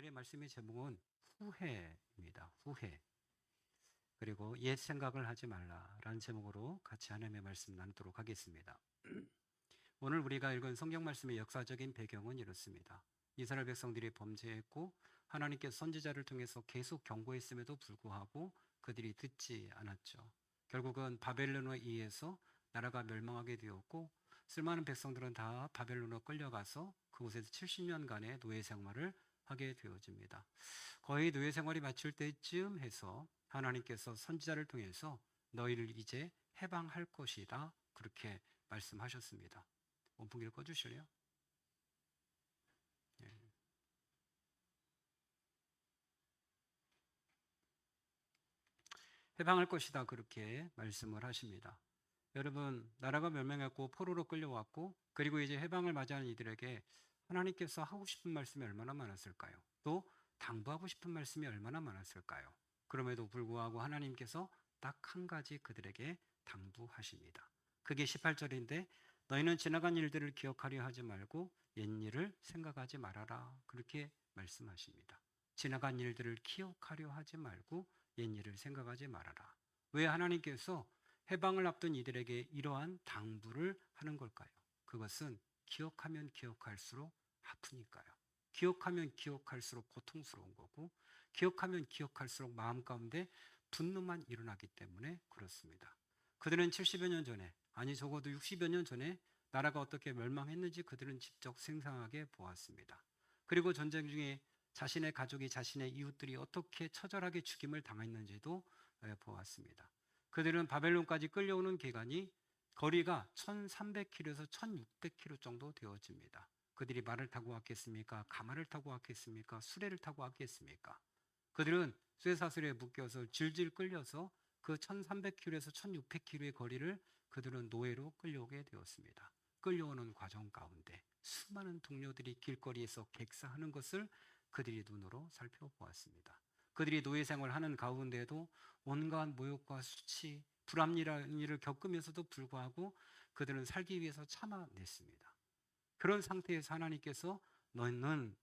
오늘의 말씀의 제목은 후회입니다. 후회. 그리고 옛 생각을 하지 말라라는 제목으로 같이 하나님의 말씀 나누도록 하겠습니다. 오늘 우리가 읽은 성경 말씀의 역사적인 배경은 이렇습니다. 이스라엘 백성들이 범죄했고 하나님께서 선지자를 통해서 계속 경고했음에도 불구하고 그들이 듣지 않았죠. 결국은 바벨론에 의해서 나라가 멸망하게 되었고 수많은 백성들은 다 바벨론으로 끌려가서 그곳에서 70년간의 노예 생활을 하게 되어집니다. 거의 노예 생활이 마칠 때쯤 해서 하나님께서 선지자를 통해서 너희를 이제 해방할 것이다 그렇게 말씀하셨습니다. 원풍기를 꺼주실래요? 네. 해방할 것이다 그렇게 말씀을 하십니다. 여러분, 나라가 멸망했고 포로로 끌려왔고 그리고 이제 해방을 맞이하는 이들에게 하나님께서 하고 싶은 말씀이 얼마나 많았을까요? 또 당부하고 싶은 말씀이 얼마나 많았을까요? 그럼에도 불구하고 하나님께서 딱 한 가지 그들에게 당부하십니다. 그게 18절인데 너희는 지나간 일들을 기억하려 하지 말고 옛일을 생각하지 말아라 그렇게 말씀하십니다. 지나간 일들을 기억하려 하지 말고 옛일을 생각하지 말아라. 왜 하나님께서 해방을 앞둔 이들에게 이러한 당부를 하는 걸까요? 그것은 기억하면 기억할수록 아프니까요. 기억하면 기억할수록 고통스러운 거고 기억하면 기억할수록 마음 가운데 분노만 일어나기 때문에 그렇습니다. 그들은 70여 년 전에 아니 적어도 60여 년 전에 나라가 어떻게 멸망했는지 그들은 직접 생생하게 보았습니다. 그리고 전쟁 중에 자신의 가족이 자신의 이웃들이 어떻게 처절하게 죽임을 당했는지도 보았습니다. 그들은 바벨론까지 끌려오는 기간이 거리가 1300km에서 1600km 정도 되어집니다. 그들이 말을 타고 왔겠습니까? 가마를 타고 왔겠습니까? 수레를 타고 왔겠습니까? 그들은 쇠사슬에 묶여서 질질 끌려서 그 1300km에서 1600km의 거리를 그들은 노예로 끌려오게 되었습니다. 끌려오는 과정 가운데 수많은 동료들이 길거리에서 객사하는 것을 그들이 눈으로 살펴보았습니다. 그들이 노예 생활하는 가운데도 온갖 모욕과 수치, 불합리한 일을 겪으면서도 불구하고 그들은 살기 위해서 참아냈습니다. 그런 상태에서 하나님께서 너는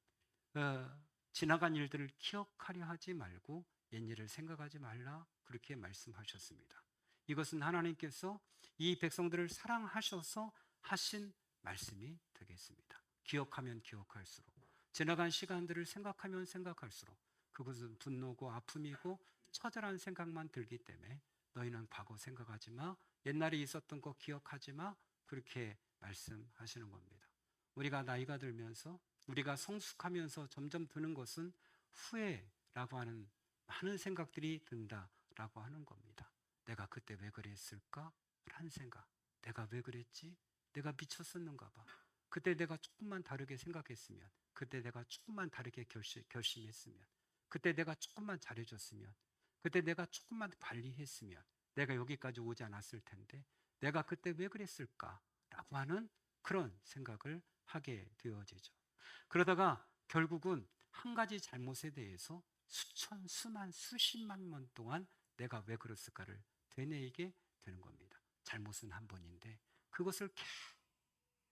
지나간 일들을 기억하려 하지 말고 옛일을 생각하지 말라 그렇게 말씀하셨습니다. 이것은 하나님께서 이 백성들을 사랑하셔서 하신 말씀이 되겠습니다. 기억하면 기억할수록 지나간 시간들을 생각하면 생각할수록 그것은 분노고 아픔이고 처절한 생각만 들기 때문에 너희는 과거 생각하지 마, 옛날에 있었던 거 기억하지 마 그렇게 말씀하시는 겁니다. 우리가 나이가 들면서 우리가 성숙하면서 점점 드는 것은 후회라고 하는 많은 생각들이 든다라고 하는 겁니다. 내가 그때 왜 그랬을까? 라는 생각. 내가 왜 그랬지? 내가 미쳤었는가 봐. 그때 내가 조금만 다르게 생각했으면, 그때 내가 조금만 다르게 결심했으면, 그때 내가 조금만 잘해줬으면, 그때 내가 조금만 관리했으면 내가 여기까지 오지 않았을 텐데 내가 그때 왜 그랬을까? 라고 하는 그런 생각을 하게 되어지죠. 그러다가 결국은 한 가지 잘못에 대해서 수천, 수만, 수십만 년 동안 내가 왜 그랬을까를 되뇌이게 되는 겁니다. 잘못은 한 번인데 그것을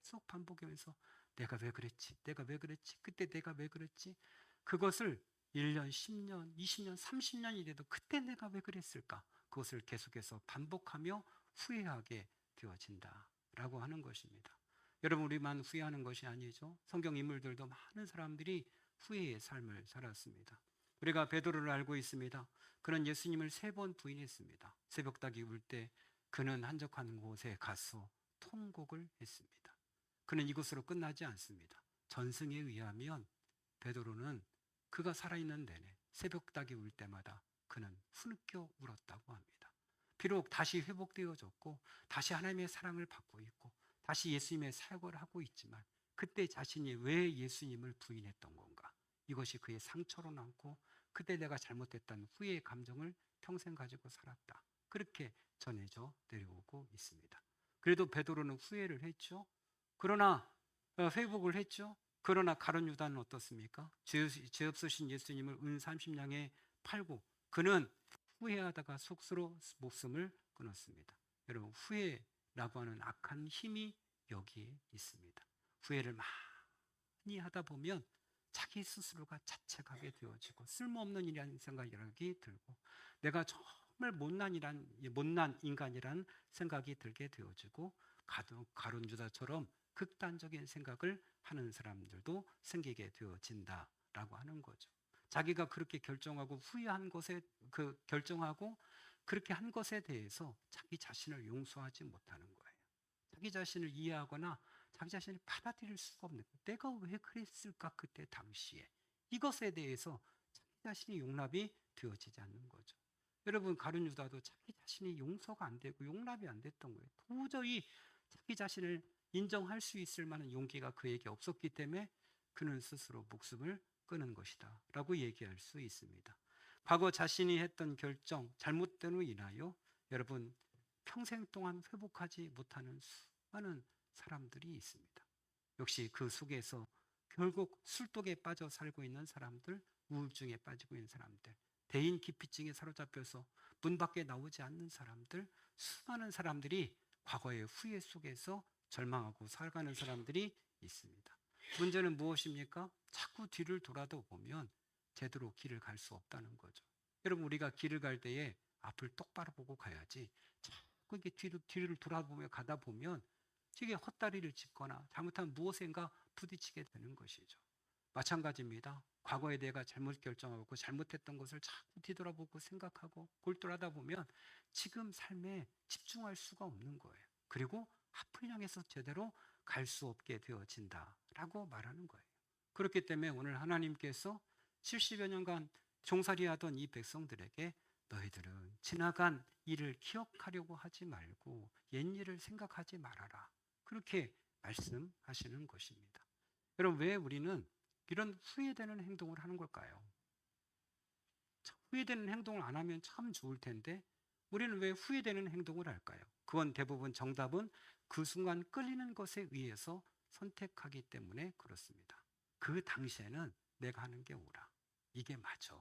계속 반복하면서 내가 왜 그랬지? 내가 왜 그랬지? 그때 내가 왜 그랬지? 그것을 1년, 10년, 20년, 30년이 돼도 그때 내가 왜 그랬을까? 그것을 계속해서 반복하며 후회하게 되어진다라고 하는 것입니다. 여러분 우리만 후회하는 것이 아니죠. 성경 인물들도 많은 사람들이 후회의 삶을 살았습니다. 우리가 베드로를 알고 있습니다. 그는 예수님을 3번 부인했습니다. 새벽닭이 울 때 그는 한적한 곳에 가서 통곡을 했습니다. 그는 이것으로 끝나지 않습니다. 전승에 의하면 베드로는 그가 살아있는 내내 새벽닭이 울 때마다 그는 흐느껴 울었다고 합니다. 비록 다시 회복되어졌고 다시 하나님의 사랑을 받고 있고 다시 예수님의 사역을 하고 있지만 그때 자신이 왜 예수님을 부인했던 건가? 이것이 그의 상처로 남고 그때 내가 잘못했다는 후회의 감정을 평생 가지고 살았다. 그렇게 전해져 내려오고 있습니다. 그래도 베드로는 후회를 했죠. 그러나 회복을 했죠. 그러나 가룟 유다는 어떻습니까? 죄 없으신 예수님을 은 30냥에 팔고 그는 후회하다가 속수로 목숨을 끊었습니다. 여러분 후회라고 하는 악한 힘이 여기에 있습니다. 후회를 많이 하다 보면 자기 스스로가 자책하게 되어지고 쓸모없는 일이라는 생각이 들고 내가 정말 못난 인간이라는 생각이 들게 되어지고 가룟 유다처럼 극단적인 생각을 하는 사람들도 생기게 되어진다라고 하는 거죠. 자기가 그렇게 결정하고 후회한 것에 결정하고 그렇게 한 것에 대해서 자기 자신을 용서하지 못하는 거예요. 자기 자신을 이해하거나 자기 자신을 받아들일 수가 없는 거예요. 내가 왜 그랬을까 그때 당시에 이것에 대해서 자기 자신이 용납이 되어지지 않는 거죠. 여러분 가룟 유다도 자기 자신이 용서가 안 되고 용납이 안 됐던 거예요. 도저히 자기 자신을 인정할 수 있을 만한 용기가 그에게 없었기 때문에 그는 스스로 목숨을 끊은 것이다 라고 얘기할 수 있습니다. 과거 자신이 했던 결정, 잘못됨으로 인하여 여러분 평생 동안 회복하지 못하는 수많은 사람들이 있습니다. 역시 그 속에서 결국 술독에 빠져 살고 있는 사람들, 우울증에 빠지고 있는 사람들, 대인 기피증에 사로잡혀서 문 밖에 나오지 않는 사람들, 수많은 사람들이 과거의 후회 속에서 절망하고 살아가는 사람들이 있습니다. 문제는 무엇입니까? 자꾸 뒤를 돌아도 보면 제대로 길을 갈 수 없다는 거죠. 여러분 우리가 길을 갈 때에 앞을 똑바로 보고 가야지 자꾸 이렇게 뒤를 돌아보며 가다 보면 되게 헛다리를 짚거나 잘못한 무엇인가 부딪히게 되는 것이죠. 마찬가지입니다. 과거에 내가 잘못 결정하고 잘못했던 것을 자꾸 뒤돌아보고 생각하고 골똘하다 보면 지금 삶에 집중할 수가 없는 거예요. 그리고 앞을 향해서 제대로 갈 수 없게 되어진다라고 말하는 거예요. 그렇기 때문에 오늘 하나님께서 70여 년간 종살이하던 이 백성들에게 너희들은 지나간 일을 기억하려고 하지 말고 옛일을 생각하지 말아라. 그렇게 말씀하시는 것입니다. 여러분 왜 우리는 이런 후회되는 행동을 하는 걸까요? 후회되는 행동을 안 하면 참 좋을 텐데 우리는 왜 후회되는 행동을 할까요? 그건 대부분 정답은 그 순간 끌리는 것에 의해서 선택하기 때문에 그렇습니다. 그 당시에는 내가 하는 게 옳아. 이게 맞아.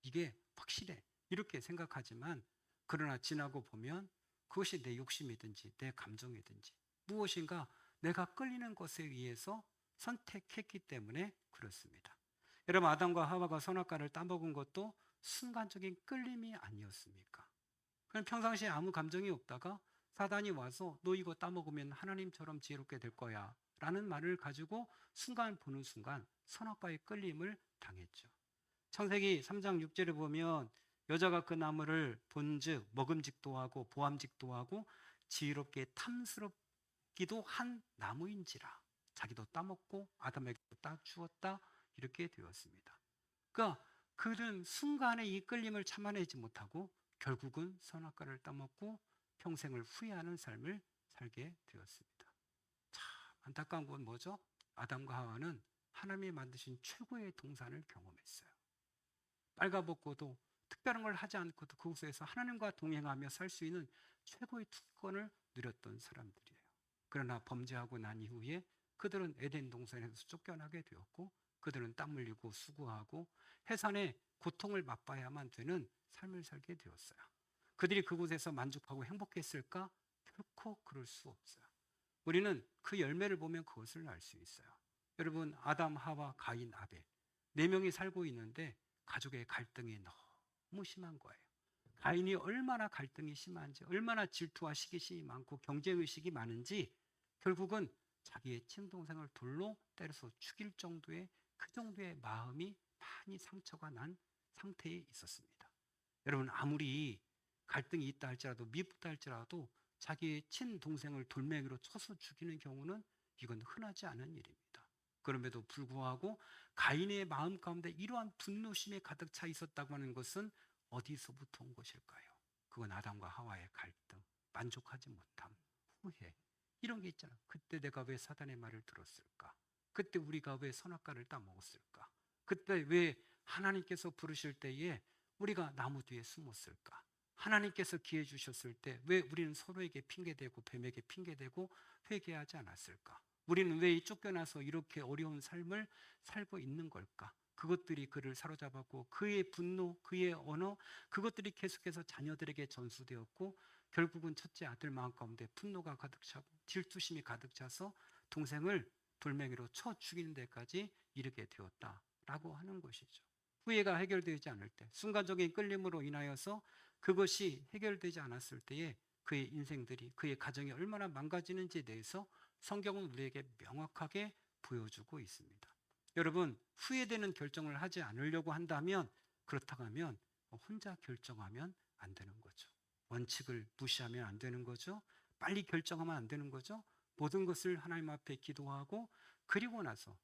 이게 확실해. 이렇게 생각하지만 그러나 지나고 보면 그것이 내 욕심이든지 내 감정이든지 무엇인가 내가 끌리는 것에 의해서 선택했기 때문에 그렇습니다. 여러분 아담과 하와가 선악과를 따먹은 것도 순간적인 끌림이 아니었습니까? 그냥 평상시에 아무 감정이 없다가 사단이 와서 너 이거 따먹으면 하나님처럼 지혜롭게 될 거야 라는 말을 가지고 순간 보는 순간 선악과의 끌림을 당했죠. 창세기 3장 6절에 보면 여자가 그 나무를 본즉 먹음직도 하고 보암직도 하고 지혜롭게 탐스럽기도 한 나무인지라 자기도 따먹고 아담에게도 따주었다 이렇게 되었습니다. 그러니까 그는 순간에 이 끌림을 참아내지 못하고 결국은 선악과를 따먹고 평생을 후회하는 삶을 살게 되었습니다. 참 안타까운 건 뭐죠? 아담과 하와는 하나님이 만드신 최고의 동산을 경험했어요. 빨가벗고도 특별한 걸 하지 않고도 그곳에서 하나님과 동행하며 살 수 있는 최고의 특권을 누렸던 사람들이에요. 그러나 범죄하고 난 이후에 그들은 에덴 동산에서 쫓겨나게 되었고 그들은 땀 흘리고 수고하고 해산의 고통을 맛봐야만 되는 삶을 살게 되었어요. 그들이 그곳에서 만족하고 행복했을까? 결코 그럴 수 없어요. 우리는 그 열매를 보면 그것을 알 수 있어요. 여러분 아담, 하와, 가인, 아벨 4명이 살고 있는데 가족의 갈등이 너무 심한 거예요. 가인이 얼마나 갈등이 심한지 얼마나 질투와 시기심이 많고 경쟁의식이 많은지 결국은 자기의 친동생을 돌로 때려서 죽일 정도의 그 정도의 마음이 많이 상처가 난 상태에 있었습니다. 여러분 아무리 갈등이 있다 할지라도 미흡다 할지라도 자기의 친동생을 돌멩이로 쳐서 죽이는 경우는 이건 흔하지 않은 일입니다. 그럼에도 불구하고 가인의 마음 가운데 이러한 분노심이 가득 차 있었다고 하는 것은 어디서부터 온 것일까요? 그건 아담과 하와의 갈등, 만족하지 못함, 후회 이런 게 있잖아. 그때 내가 왜 사단의 말을 들었을까? 그때 우리가 왜 선악과를 따먹었을까? 그때 왜 하나님께서 부르실 때에 우리가 나무 뒤에 숨었을까? 하나님께서 기회 주셨을 때 왜 우리는 서로에게 핑계대고 뱀에게 핑계대고 회개하지 않았을까? 우리는 왜 쫓겨나서 이렇게 어려운 삶을 살고 있는 걸까? 그것들이 그를 사로잡았고 그의 분노, 그의 언어 그것들이 계속해서 자녀들에게 전수되었고 결국은 첫째 아들 마음 가운데 분노가 가득 차고 질투심이 가득 차서 동생을 돌멩이로 쳐 죽이는 데까지 이르게 되었다 라고 하는 것이죠. 후회가 해결되지 않을 때, 순간적인 끌림으로 인하여서 그것이 해결되지 않았을 때에 그의 인생들이, 그의 가정이 얼마나 망가지는지에 대해서 성경은 우리에게 명확하게 보여주고 있습니다. 여러분, 후회되는 결정을 하지 않으려고 한다면, 그렇다고 하면 혼자 결정하면 안 되는 거죠. 원칙을 무시하면 안 되는 거죠. 빨리 결정하면 안 되는 거죠. 모든 것을 하나님 앞에 기도하고 그리고 나서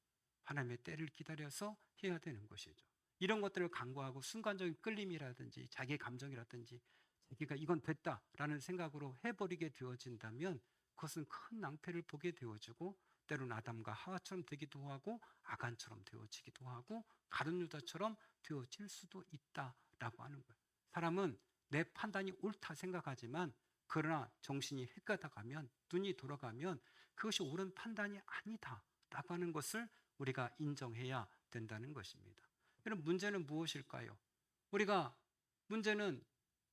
하나님의 때를 기다려서 해야 되는 것이죠. 이런 것들을 간과하고 순간적인 끌림이라든지 자기의 감정이라든지 자기가 이건 됐다라는 생각으로 해버리게 되어진다면 그것은 큰 낭패를 보게 되어지고 때로는 아담과 하와처럼 되기도 하고 아간처럼 되어지기도 하고 가룟 유다처럼 되어질 수도 있다라고 하는 거예요. 사람은 내 판단이 옳다 생각하지만 그러나 정신이 헷가다가면 눈이 돌아가면 그것이 옳은 판단이 아니다라고 하는 것을 우리가 인정해야 된다는 것입니다. 그럼 문제는 무엇일까요? 문제는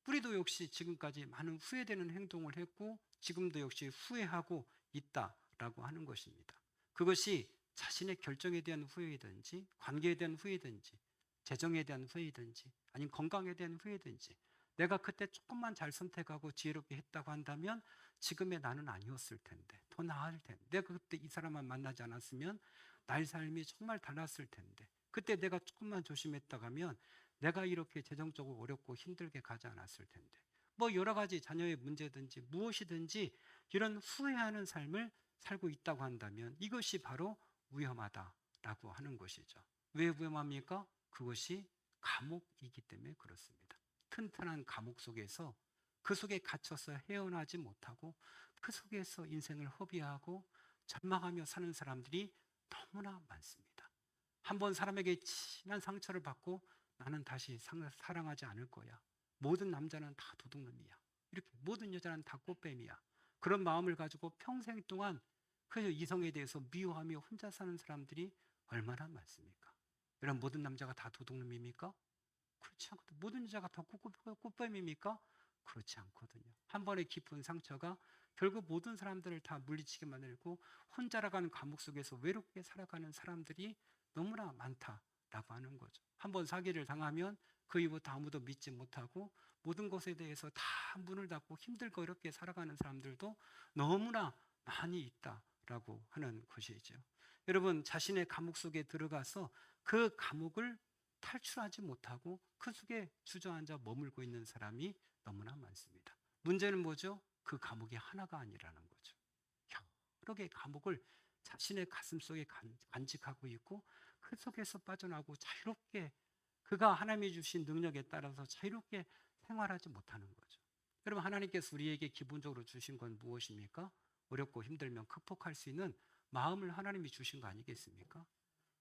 우리도 역시 지금까지 많은 후회되는 행동을 했고 지금도 역시 후회하고 있다라고 하는 것입니다. 그것이 자신의 결정에 대한 후회이든지 관계에 대한 후회이든지 재정에 대한 후회이든지 아니면 건강에 대한 후회이든지 내가 그때 조금만 잘 선택하고 지혜롭게 했다고 한다면 지금의 나는 아니었을 텐데 더 나을 텐데 내가 그때 이 사람만 만나지 않았으면 나의 삶이 정말 달랐을 텐데 그때 내가 조금만 조심했다고 하면 내가 이렇게 재정적으로 어렵고 힘들게 가지 않았을 텐데 뭐 여러 가지 자녀의 문제든지 무엇이든지 이런 후회하는 삶을 살고 있다고 한다면 이것이 바로 위험하다라고 하는 것이죠. 왜 위험합니까? 그것이 감옥이기 때문에 그렇습니다. 튼튼한 감옥 속에서 그 속에 갇혀서 헤어나지 못하고 그 속에서 인생을 허비하고 절망하며 사는 사람들이 너무나 많습니다. 한번 사람에게 진한 상처를 받고 나는 다시 사랑하지 않을 거야. 모든 남자는 다 도둑놈이야. 이렇게 모든 여자는 다 꽃뱀이야. 그런 마음을 가지고 평생 동안 그 이성에 대해서 미워하며 혼자 사는 사람들이 얼마나 많습니까? 여러분 모든 남자가 다 도둑놈입니까? 그렇지 않거든요. 모든 여자가 다 꽃뱀입니까? 그렇지 않거든요. 한 번의 깊은 상처가 결국 모든 사람들을 다 물리치게 만들고 혼자라가는 감옥 속에서 외롭게 살아가는 사람들이 너무나 많다라고 하는 거죠. 한 번 사기를 당하면 그 이후부터 아무도 믿지 못하고 모든 것에 대해서 다 문을 닫고 힘들고 어렵게 살아가는 사람들도 너무나 많이 있다라고 하는 것이죠. 여러분 자신의 감옥 속에 들어가서 그 감옥을 탈출하지 못하고 그 속에 주저앉아 머물고 있는 사람이 너무나 많습니다. 문제는 뭐죠? 그 감옥이 하나가 아니라는 거죠. 여러 개의 감옥을 자신의 가슴 속에 간직하고 있고 그 속에서 빠져나오고 자유롭게 그가 하나님이 주신 능력에 따라서 자유롭게 생활하지 못하는 거죠. 여러분 하나님께서 우리에게 기본적으로 주신 건 무엇입니까? 어렵고 힘들면 극복할 수 있는 마음을 하나님이 주신 거 아니겠습니까?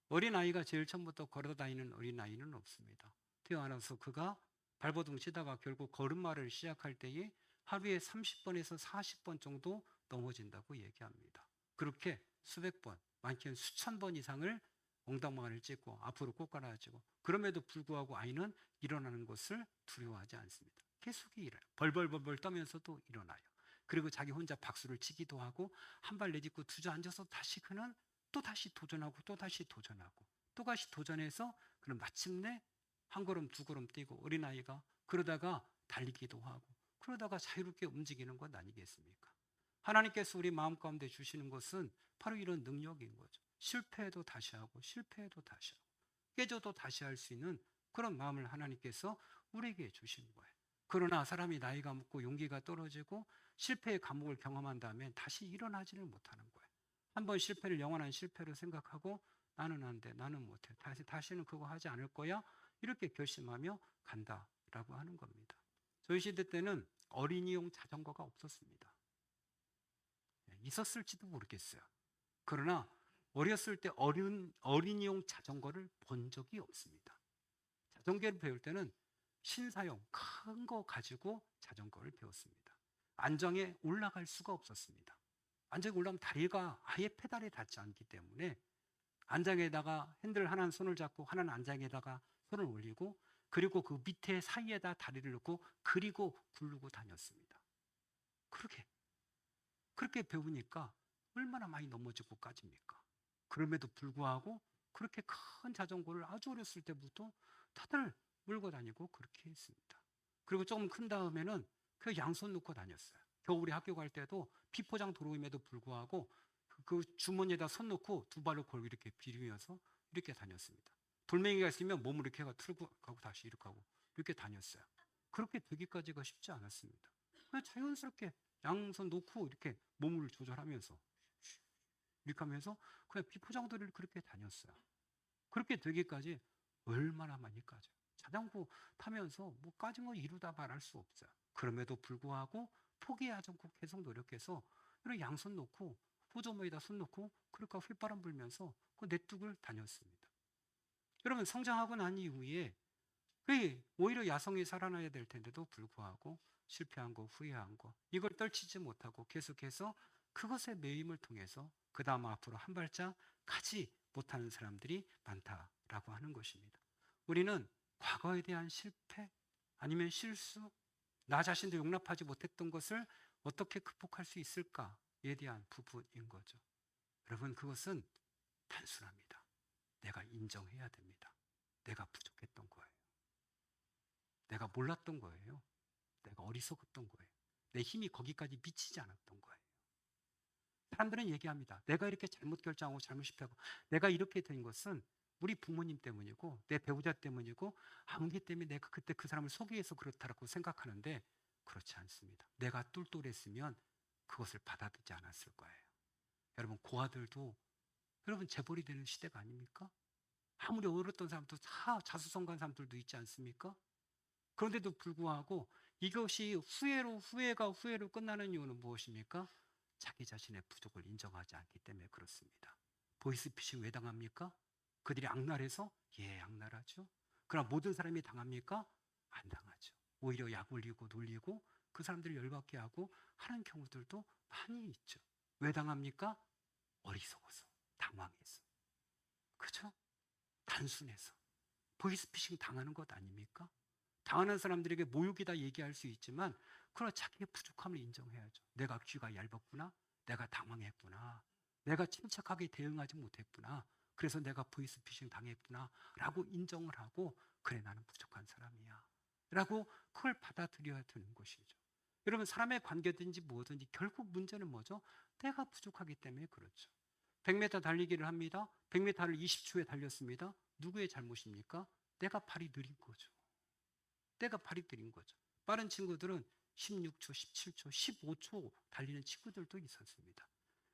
어린아이가 제일 처음부터 걸어다니는 어린아이는 없습니다. 태어나서 그가 발버둥 치다가 결국 걸음마를 시작할 때에 하루에 30번에서 40번 정도 넘어진다고 얘기합니다. 그렇게 수백 번, 많게는 수천 번 이상을 엉덩방아를 찍고 앞으로 꼬꾸라지고 그럼에도 불구하고 아이는 일어나는 것을 두려워하지 않습니다. 계속 일어나요. 벌벌벌벌 떠면서도 일어나요. 그리고 자기 혼자 박수를 치기도 하고 한 발 내딛고 주저앉아서 다시 그는 또 다시 도전하고 또 다시 도전하고 또 다시 도전해서 그럼 마침내 한 걸음 두 걸음 뛰고 어린아이가 그러다가 달리기도 하고 그러다가 자유롭게 움직이는 것 아니겠습니까? 하나님께서 우리 마음 가운데 주시는 것은 바로 이런 능력인 거죠. 실패해도 다시 하고 실패해도 다시 하고 깨져도 다시 할 수 있는 그런 마음을 하나님께서 우리에게 주신 거예요. 그러나 사람이 나이가 먹고 용기가 떨어지고 실패의 감옥을 경험한 다음에 다시 일어나지를 못하는 거예요. 한번 실패를 영원한 실패로 생각하고 나는 안 돼, 나는 못해, 다시는 그거 하지 않을 거야 이렇게 결심하며 간다라고 하는 겁니다. 저희 시대 때는 어린이용 자전거가 없었습니다. 있었을지도 모르겠어요. 그러나 어렸을 때 어린이용 자전거를 본 적이 없습니다. 자전거를 배울 때는 신사용 큰 거 가지고 자전거를 배웠습니다. 안장에 올라갈 수가 없었습니다. 안장에 올라가면 다리가 아예 페달에 닿지 않기 때문에 안장에다가 핸들 하나는 손을 잡고 하나는 안장에다가 손을 올리고 그리고 그 밑에 사이에다 다리를 넣고 그리고 굴르고 다녔습니다. 그렇게 배우니까 얼마나 많이 넘어지고 까집니까? 그럼에도 불구하고 그렇게 큰 자전거를 아주 어렸을 때부터 다들 몰고 다니고 그렇게 했습니다. 그리고 조금 큰 다음에는 그 양손 놓고 다녔어요. 겨울에 학교 갈 때도 비포장 도로임에도 불구하고 그 주머니에다 손 놓고 두 발을 걸고 이렇게 비비면서 이렇게 다녔습니다. 돌멩이가 있으면 몸을 이렇게 틀고 가고 다시 이렇게 하고 이렇게 다녔어요. 그렇게 되기까지가 쉽지 않았습니다. 그냥 자연스럽게 양손 놓고 이렇게 몸을 조절하면서 이렇게 하면서 그냥 비포장도를 그렇게 다녔어요. 그렇게 되기까지 얼마나 많이 까져요. 자전거 타면서 뭐 까진 거 이루다 말할 수 없어요. 그럼에도 불구하고 포기하지 않고 계속 노력해서 이런 양손 놓고 보조모에다 손 놓고 그러니까 휘바람 불면서 그 내뚝을 다녔습니다. 여러분 성장하고 난 이후에 오히려 야성이 살아나야 될 텐데도 불구하고 실패한 거, 후회한 거 이걸 떨치지 못하고 계속해서 그것의 매임을 통해서 그 다음 앞으로 한 발짝 가지 못하는 사람들이 많다라고 하는 것입니다. 우리는 과거에 대한 실패 아니면 실수, 나 자신도 용납하지 못했던 것을 어떻게 극복할 수 있을까에 대한 부분인 거죠. 여러분 그것은 단순합니다. 내가 인정해야 됩니다. 내가 부족했던 거예요. 내가 몰랐던 거예요. 내가 어리석었던 거예요. 내 힘이 거기까지 미치지 않았던 거예요. 사람들은 얘기합니다. 내가 이렇게 잘못 결정하고 잘못 실패하고 내가 이렇게 된 것은 우리 부모님 때문이고 내 배우자 때문이고 아무개 때문에 내가 그때 그 사람을 속이해서 그렇다라고 생각하는데 그렇지 않습니다. 내가 똘똘했으면 그것을 받아들이지 않았을 거예요. 여러분 고아들도 여러분 재벌이 되는 시대가 아닙니까? 아무리 어렸던 사람도 다 자수성가한 사람들도 있지 않습니까? 그런데도 불구하고 이것이 후회가 후회로 끝나는 이유는 무엇입니까? 자기 자신의 부족을 인정하지 않기 때문에 그렇습니다. 보이스피싱 왜 당합니까? 그들이 악랄해서? 예, 악랄하죠. 그러나 모든 사람이 당합니까? 안 당하죠. 오히려 약 올리고 놀리고 그 사람들을 열받게 하고 하는 경우들도 많이 있죠. 왜 당합니까? 어리석어서, 당황해서. 그죠? 단순해서. 보이스피싱 당하는 것 아닙니까? 당하는 사람들에게 모욕이다 얘기할 수 있지만 그러나 자기의 부족함을 인정해야죠. 내가 귀가 얇았구나. 내가 당황했구나. 내가 침착하게 대응하지 못했구나. 그래서 내가 보이스피싱 당했구나 라고 인정을 하고 그래 나는 부족한 사람이야 라고 그걸 받아들여야 되는 것이죠. 여러분 사람의 관계든지 뭐든지 결국 문제는 뭐죠? 내가 부족하기 때문에 그렇죠. 100m 달리기를 합니다. 100m를 20초에 달렸습니다. 누구의 잘못입니까? 내가 발이 느린 거죠. 내가 발이 느린 거죠. 빠른 친구들은 16초, 17초, 15초 달리는 친구들도 있었습니다.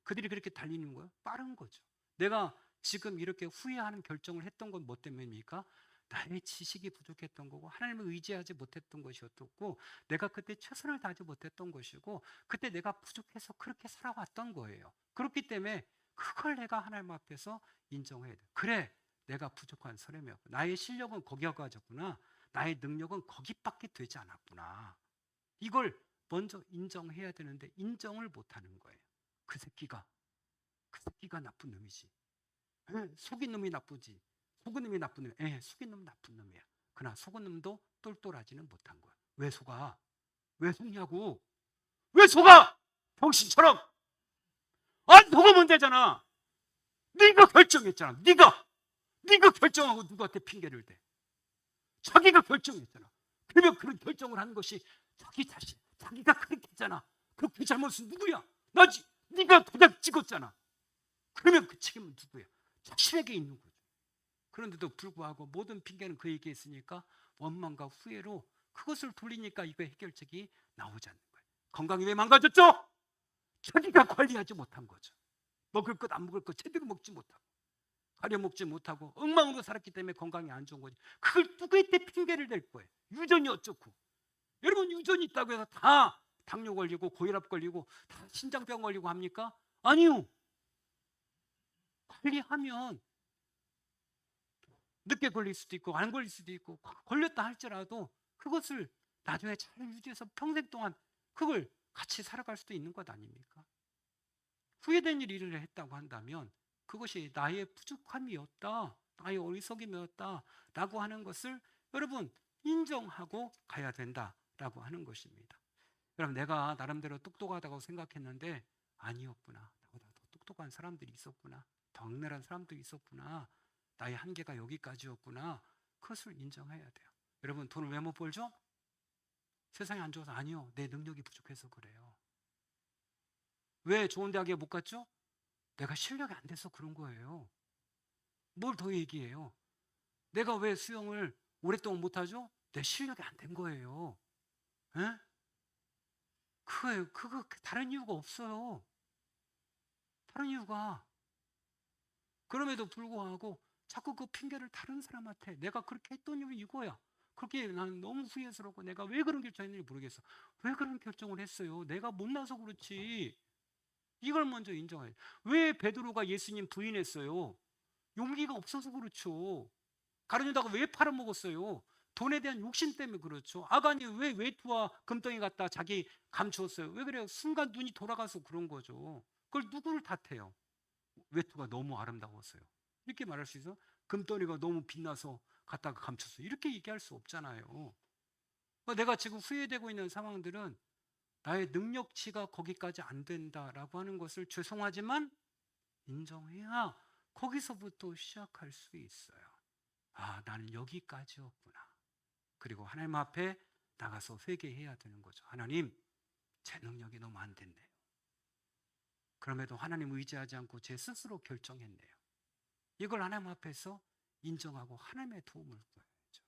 그들이 그렇게 달리는 거예요? 빠른 거죠. 내가 지금 이렇게 후회하는 결정을 했던 건 뭐 때문입니까? 나의 지식이 부족했던 거고 하나님을 의지하지 못했던 것이었고 내가 그때 최선을 다하지 못했던 것이고 그때 내가 부족해서 그렇게 살아왔던 거예요. 그렇기 때문에 그걸 내가 하나님 앞에서 인정해야 돼. 그래, 내가 부족한 사람이었고 나의 실력은 거기까지였구나. 나의 능력은 거기밖에 되지 않았구나. 이걸 먼저 인정해야 되는데 인정을 못하는 거예요. 그 새끼가 나쁜 놈이지. 속인 놈이 나쁘지. 속은 놈이 나쁜 놈이야. 속인 놈은 나쁜 놈이야. 그러나 속은 놈도 똘똘하지는 못한 거야. 왜 속아? 왜 속냐고? 왜 속아? 병신처럼. 안 속으면 되잖아. 네가 결정했잖아. 네가 결정하고 누구한테 핑계를 대. 자기가 결정했잖아. 그러면 그런 결정을 한 것이 자기 자신, 자기가 그렇게 했잖아. 그 잘못은 누구야? 나지. 네가 도장 찍었잖아. 그러면 그 책임은 누구야? 자신에게 있는 거죠. 그런데도 불구하고 모든 핑계는 그에게 있으니까 원망과 후회로 그것을 돌리니까 이거 해결책이 나오지 않는 거예요. 건강이 왜 망가졌죠? 자기가 관리하지 못한 거죠. 먹을 것 안 먹을 것 제대로 먹지 못하고 가려 먹지 못하고 엉망으로 살았기 때문에 건강이 안 좋은 거지. 그걸 누구한테 핑계를 댈 거예요. 유전이 어쩌고. 여러분 유전이 있다고 해서 다 당뇨 걸리고 고혈압 걸리고 다 신장병 걸리고 합니까? 아니요. 관리하면 늦게 걸릴 수도 있고 안 걸릴 수도 있고 걸렸다 할지라도 그것을 나중에 잘 유지해서 평생 동안 그걸 같이 살아갈 수도 있는 것 아닙니까? 후회된 일을 했다고 한다면 그것이 나의 부족함이었다, 나의 어리석음이었다 라고 하는 것을 여러분 인정하고 가야 된다라고 하는 것입니다. 여러분 내가 나름대로 똑똑하다고 생각했는데 아니었구나. 나보다 더 똑똑한 사람들이 있었구나. 더 악랄한 사람들이 있었구나. 나의 한계가 여기까지였구나. 그것을 인정해야 돼요. 여러분, 돈을 왜 못 벌죠? 세상이 안 좋아서? 아니요. 내 능력이 부족해서 그래요. 왜 좋은 대학에 못 갔죠? 내가 실력이 안 돼서 그런 거예요. 뭘 더 얘기해요? 내가 왜 수영을 오랫동안 못하죠? 내 실력이 안 된 거예요. 에? 그거 다른 이유가 없어요. 다른 이유가. 그럼에도 불구하고 자꾸 그 핑계를 다른 사람한테, 내가 그렇게 했던 이유 이거야. 그렇게 나는 너무 후회스럽고 내가 왜 그런 결정했는지 모르겠어. 왜 그런 결정을 했어요? 내가 못나서 그렇지. 이걸 먼저 인정해요. 왜 베드로가 예수님 부인했어요? 용기가 없어서 그렇죠. 가룟 유다가 왜 팔아먹었어요? 돈에 대한 욕심 때문에 그렇죠. 아간이 왜 외투와 금덩이 갖다 자기 감추었어요? 왜 그래요? 순간 눈이 돌아가서 그런 거죠. 그걸 누구를 탓해요? 외투가 너무 아름다웠어요. 이렇게 말할 수 있어? 금덩이가 너무 빛나서 갖다가 감췄어요. 이렇게 얘기할 수 없잖아요. 내가 지금 후회되고 있는 상황들은 나의 능력치가 거기까지 안 된다라고 하는 것을 죄송하지만 인정해야 거기서부터 시작할 수 있어요. 아, 나는 여기까지였구나. 그리고 하나님 앞에 나가서 회개해야 되는 거죠. 하나님, 제 능력이 너무 안 됐네요. 그럼에도 하나님 의지하지 않고 제 스스로 결정했네요. 이걸 하나님 앞에서 인정하고 하나님의 도움을 구해야죠.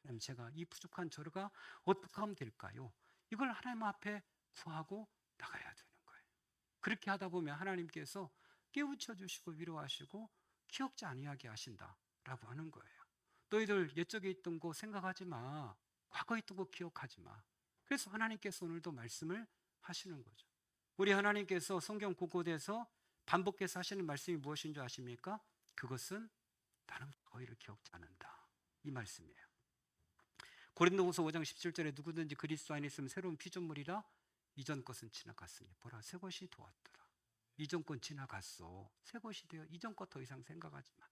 하나님, 제가 이 부족한 저가 어떻게 하면 될까요? 이걸 하나님 앞에 구하고 나가야 되는 거예요. 그렇게 하다 보면 하나님께서 깨우쳐 주시고 위로하시고 기억지 아니하게 하신다라고 하는 거예요. 너희들 옛적에 있던 거 생각하지 마. 과거에 있던 거 기억하지 마. 그래서 하나님께서 오늘도 말씀을 하시는 거죠. 우리 하나님께서 성경 곳곳에서 반복해서 하시는 말씀이 무엇인 줄 아십니까? 그것은 나는 과거를 기억지 않는다. 이 말씀이에요. 고린도후서 5장 17절에 누구든지 그리스도 안에 있으면 새로운 피조물이라 이전 것은 지나갔으니 보라 새 것이 도왔더라. 이전 건 지나갔어. 새 것이 되어 이전 것 더 이상 생각하지 마.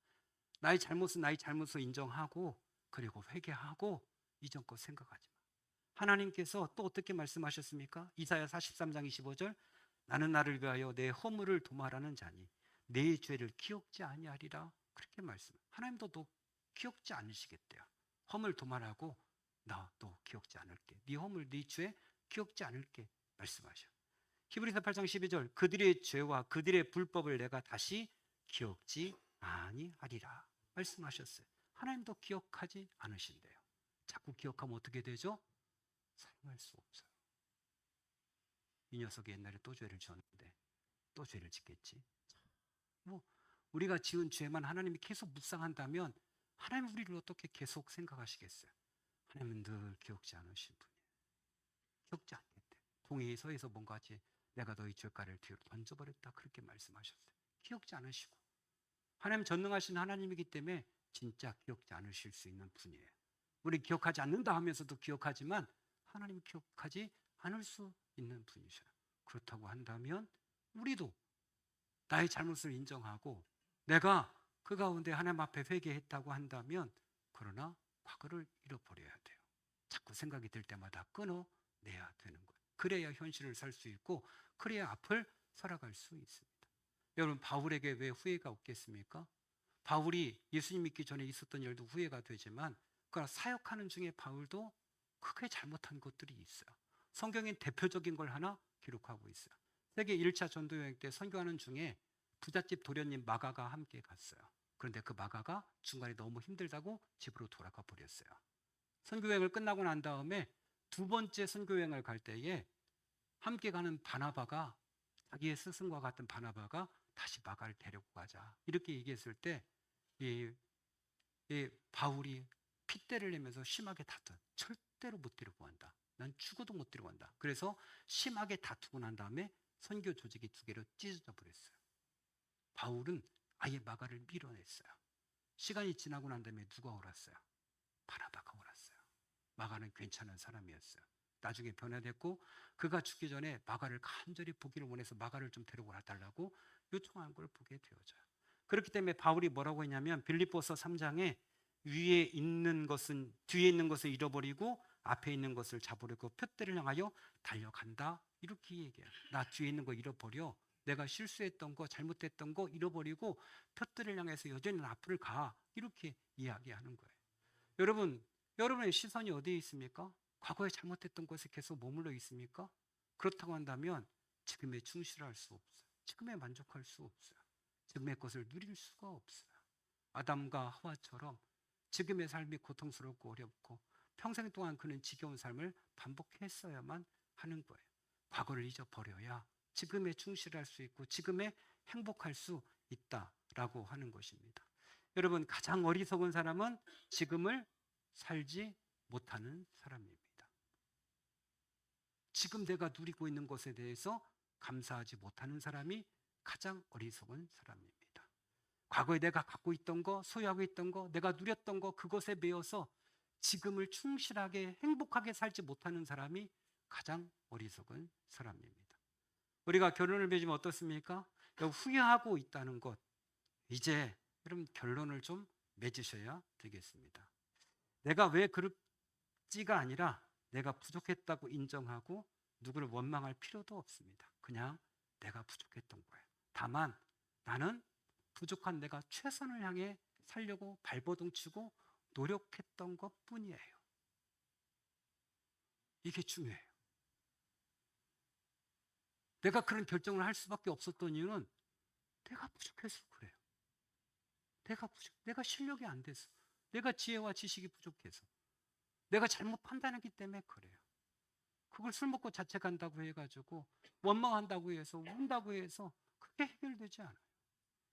나의 잘못을 인정하고 그리고 회개하고 이전 것 생각하지 마. 하나님께서 또 어떻게 말씀하셨습니까? 이사야 43장 25절 나는 나를 위하여 내 허물을 도말하는 자니 내 죄를 기억지 아니하리라. 그렇게 말씀. 하나님도 또 기억지 않으시겠대요. 허물 도말하고 나 또 기억지 않을게. 네 허물 네 죄 기억지 않을게 말씀하셔. 히브리서 8장 12절 그들의 죄와 그들의 불법을 내가 다시 기억지 아니하리라 말씀하셨어요. 하나님도 기억하지 않으신대요. 자꾸 기억하면 어떻게 되죠? 사용할 수 없어요. 이 녀석이 옛날에 또 죄를 지었는데 또 죄를 짓겠지. 우리가 지은 죄만 하나님이 계속 묵상한다면 하나님 우리를 어떻게 계속 생각하시겠어요? 하나님은 늘 기억지 않으신 분이에요. 기억지 않겠대. 동이 서에서 뭔가 하지 내가 너희 죄가를 뒤로 던져버렸다 그렇게 말씀하셨어요. 기억지 않으시고 하나님 전능하신 하나님이기 때문에 진짜 기억지 않으실 수 있는 분이에요. 우리 기억하지 않는다 하면서도 기억하지만 하나님 기억하지 않을 수 있는 분이셔요. 그렇다고 한다면 우리도 나의 잘못을 인정하고 내가 그 가운데 하나님 앞에 회개했다고 한다면 그러나 과거를 잃어버려야 돼요. 자꾸 생각이 들 때마다 끊어내야 되는 거예요. 그래야 현실을 살 수 있고 그래야 앞을 살아갈 수 있습니다. 여러분 바울에게 왜 후회가 없겠습니까? 바울이 예수님 믿기 전에 있었던 일도 후회가 되지만 그러나 사역하는 중에 바울도 크게 잘못한 것들이 있어요. 성경엔 대표적인 걸 하나 기록하고 있어요. 세계 1차 전도여행 때 선교하는 중에 부잣집 도련님 마가가 함께 갔어요. 그런데 그 마가가 중간에 너무 힘들다고 집으로 돌아가 버렸어요. 선교여행을 끝나고 난 다음에 두 번째 선교여행을 갈 때에 함께 가는 바나바가 자기의 스승과 같은 바나바가 다시 마가를 데리고 가자 이렇게 얘기했을 때 이 바울이 핏대를 내면서 심하게 다투. 절대로 못 데리고 간다. 난 죽어도 못 데리고 간다. 그래서 심하게 다투고 난 다음에 선교 조직이 두 개로 찢어져 버렸어요. 바울은 아예 마가를 밀어냈어요. 시간이 지나고 난 다음에 누가 옳았어요? 바나바가 옳았어요. 마가는 괜찮은 사람이었어요. 나중에 변화됐고 그가 죽기 전에 마가를 간절히 보기를 원해서 마가를 좀 데리고 와달라고 요청한 걸 보게 되어져요. 그렇기 때문에 바울이 뭐라고 했냐면 빌립보서 3장에 뒤에 있는 것을 잃어버리고 앞에 있는 것을 잡으려고 표대를 향하여 달려간다 이렇게 얘기해요. 나 뒤에 있는 거 잃어버려. 내가 실수했던 거, 잘못했던 거 잃어버리고 표들을 향해서 여전히 앞을 가. 이렇게 이야기하는 거예요. 여러분, 여러분의 시선이 어디에 있습니까? 과거에 잘못했던 것에 계속 머물러 있습니까? 그렇다고 한다면 지금에 충실할 수 없어요. 지금에 만족할 수 없어요. 지금의 것을 누릴 수가 없어요. 아담과 하와처럼 지금의 삶이 고통스럽고 어렵고 평생 동안 그는 지겨운 삶을 반복했어야만 하는 거예요. 과거를 잊어버려야 지금에 충실할 수 있고 지금에 행복할 수 있다라고 하는 것입니다. 여러분, 가장 어리석은 사람은 지금을 살지 못하는 사람입니다. 지금 내가 누리고 있는 것에 대해서 감사하지 못하는 사람이 가장 어리석은 사람입니다. 과거에 내가 갖고 있던 거, 소유하고 있던 거, 내가 누렸던 거, 그것에 매여서 지금을 충실하게 행복하게 살지 못하는 사람이 가장 어리석은 사람입니다. 우리가 결혼을 맺으면 어떻습니까? 후회하고 있다는 것, 이제 여러분 결론을 좀 맺으셔야 되겠습니다. 내가 왜 그렇지가 아니라 내가 부족했다고 인정하고 누구를 원망할 필요도 없습니다. 그냥 내가 부족했던 거예요. 다만 나는 부족한 내가 최선을 향해 살려고 발버둥 치고 노력했던 것뿐이에요. 이게 중요해요. 내가 그런 결정을 할 수밖에 없었던 이유는 내가 부족해서 그래요. 내가 실력이 안 돼서, 내가 지혜와 지식이 부족해서, 내가 잘못 판단했기 때문에 그래요. 그걸 술 먹고 자책한다고 해가지고 원망한다고 해서 운다고 해서 그게 해결되지 않아요.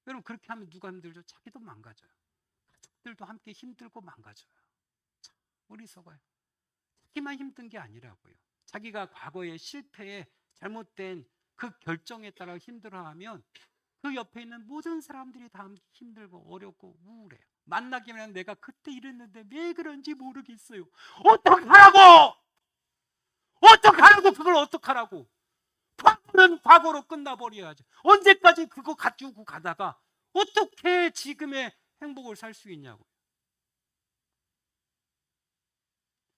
여러분, 그렇게 하면 누가 힘들죠? 자기도 망가져요. 가족들도 함께 힘들고 망가져요. 참 어리석어요. 자기만 힘든 게 아니라고요. 자기가 과거의 실패에 잘못된 그 결정에 따라 힘들어하면 그 옆에 있는 모든 사람들이 다 힘들고 어렵고 우울해요. 만나기만 내가 그때 이랬는데 왜 그런지 모르겠어요. 어떡하라고! 어떡하라고! 그걸 어떡하라고! 과거는 과거로 끝나버려야죠. 언제까지 그거 가지고 가다가 어떻게 지금의 행복을 살 수 있냐고.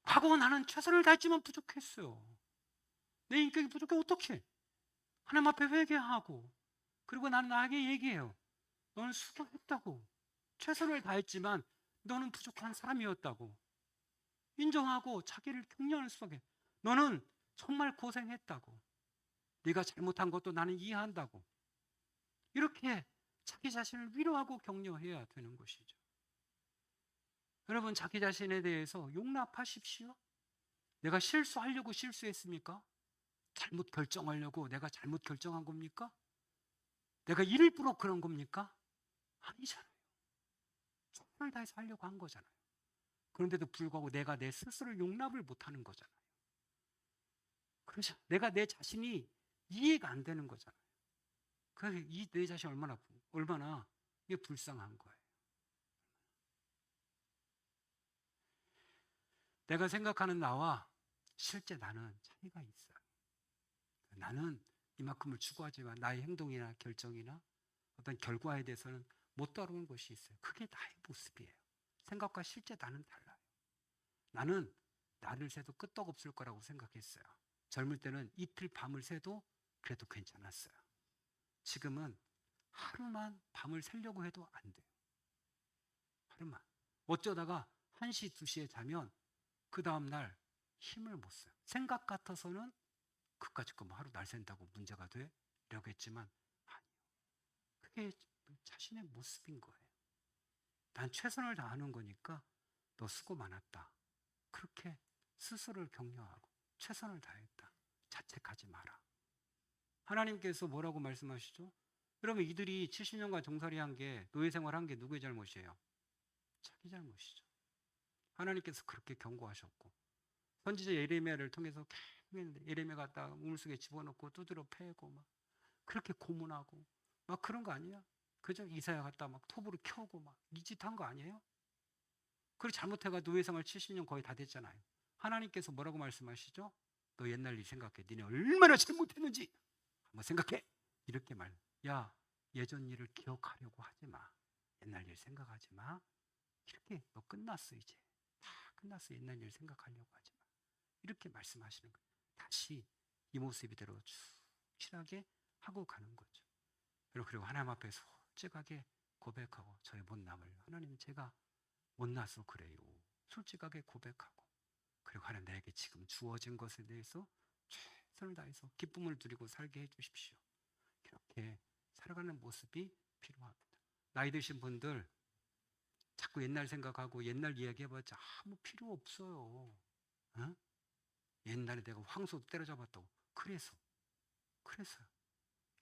과거 나는 최선을 다했지만 부족했어요. 내 인격이 부족해. 어떻게? 하나님 앞에 회개하고, 그리고 나는 나에게 얘기해요. 너는 수고했다고. 최선을 다했지만 너는 부족한 사람이었다고. 인정하고 자기를 격려하는 수밖에. 너는 정말 고생했다고. 네가 잘못한 것도 나는 이해한다고. 이렇게 자기 자신을 위로하고 격려해야 되는 것이죠. 여러분, 자기 자신에 대해서 용납하십시오. 내가 실수하려고 실수했습니까? 잘못 결정하려고 내가 잘못 결정한 겁니까? 내가 일부러 그런 겁니까? 아니잖아요. 최선을 다해서 하려고 한 거잖아요. 그런데도 불구하고 내가 내 스스로를 용납을 못하는 거잖아요. 그렇죠. 내가 내 자신이 이해가 안 되는 거잖아요. 그래서 내 자신이 얼마나 이게 불쌍한 거예요. 내가 생각하는 나와 실제 나는 차이가 있어요. 나는 이만큼을 추구하지만 나의 행동이나 결정이나 어떤 결과에 대해서는 못 다루는 것이 있어요. 그게 나의 모습이에요. 생각과 실제 나는 달라요. 나는 나를 새도 끄떡없을 거라고 생각했어요. 젊을 때는 이틀 밤을 새도 그래도 괜찮았어요. 지금은 하루만 밤을 새려고 해도 안 돼요. 하루만. 어쩌다가 1시, 2시에 자면 그 다음날 힘을 못 써요. 생각 같아서는 그까짓 거 뭐 하루 날 샌다고 문제가 되려고 했지만 아니요. 그게 자신의 모습인 거예요. 난 최선을 다하는 거니까 너 수고 많았다. 그렇게 스스로를 격려하고 최선을 다했다. 자책하지 마라. 하나님께서 뭐라고 말씀하시죠? 여러분, 이들이 70년간 정살이한 게, 노예 생활한 게 누구의 잘못이에요? 자기 잘못이죠. 하나님께서 그렇게 경고하셨고, 선지자 예레미야를 통해서 예레미야가 갖다 우물속에 집어넣고 두드려 패고 막 그렇게 고문하고 막 그런 거 아니에요? 그죠? 이사야 갖다 막 톱으로 켜고 막 이 짓 한 거 아니에요? 그리고 잘못해가 노예 생활 70년 거의 다 됐잖아요. 하나님께서 뭐라고 말씀하시죠? 너 옛날 일 생각해. 니네 얼마나 잘못했는지 한번 생각해. 이렇게 야, 예전 일을 기억하려고 하지 마. 옛날 일 생각하지 마. 이렇게 너 끝났어 이제. 다 끝났어. 옛날 일 생각하려고 하지 마. 이렇게 말씀하시는 거예요. 다시 이 모습 이대로 충실하게 하고 가는 거죠. 그리고 하나님 앞에 솔직하게 고백하고 저의 못남을 하나님 제가 못나서 그래요. 솔직하게 고백하고 그리고 하나님 나에게 지금 주어진 것에 대해서 최선을 다해서 기쁨을 누리고 살게 해주십시오. 이렇게 살아가는 모습이 필요합니다. 나이 드신 분들 자꾸 옛날 생각하고 옛날 이야기해봤자 아무 필요 없어요. 어? 옛날에 내가 황소도 때려잡았다고 그래서요.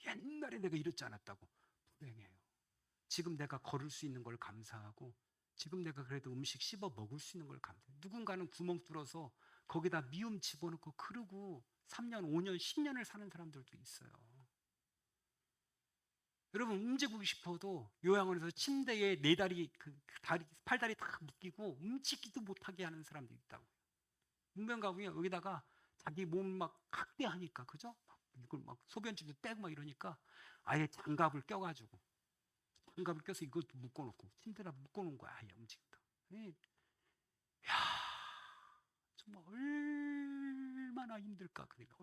옛날에 내가 이렇지 않았다고 불행해요. 지금 내가 걸을 수 있는 걸 감사하고 지금 내가 그래도 음식 씹어 먹을 수 있는 걸 감사해요. 누군가는 구멍 뚫어서 거기다 미음 집어넣고 그러고 3년, 5년, 10년을 사는 사람들도 있어요. 여러분 움직이고 싶어도 요양원에서 침대에 네 다리, 팔다리 다 묶이고 움직이도 못하게 하는 사람도 있다고요. 문명가군요. 여기다가 자기 몸 막 학대하니까 그죠? 이걸 막 소변줄도 떼고 막 이러니까 아예 장갑을 껴가지고 장갑을 껴서 이것도 묶어놓고 침대에다 묶어놓은 거야. 아예 움직인다. 야 정말 얼마나 힘들까. 그러니까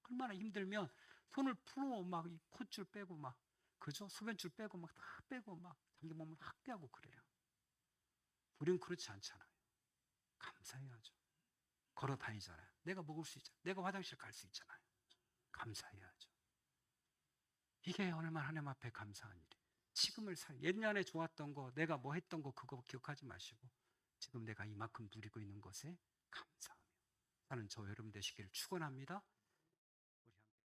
얼마나 힘들면 손을 풀어 막 이 콧줄 빼고 막 그죠? 소변줄 빼고 막 다 빼고 막 자기 몸을 학대하고 그래요. 우리는 그렇지 않잖아요. 감사해야죠. 걸어 다니잖아요. 내가 먹을 수 있잖아요. 내가 화장실 갈 수 있잖아요. 감사해야죠. 이게 얼마나 하나님 앞에 감사한 일이에요. 지금을 옛날에 좋았던 거, 내가 뭐 했던 거 그거 기억하지 마시고 지금 내가 이만큼 누리고 있는 것에 감사하며 사는 저 여러분 되시기를 축원합니다.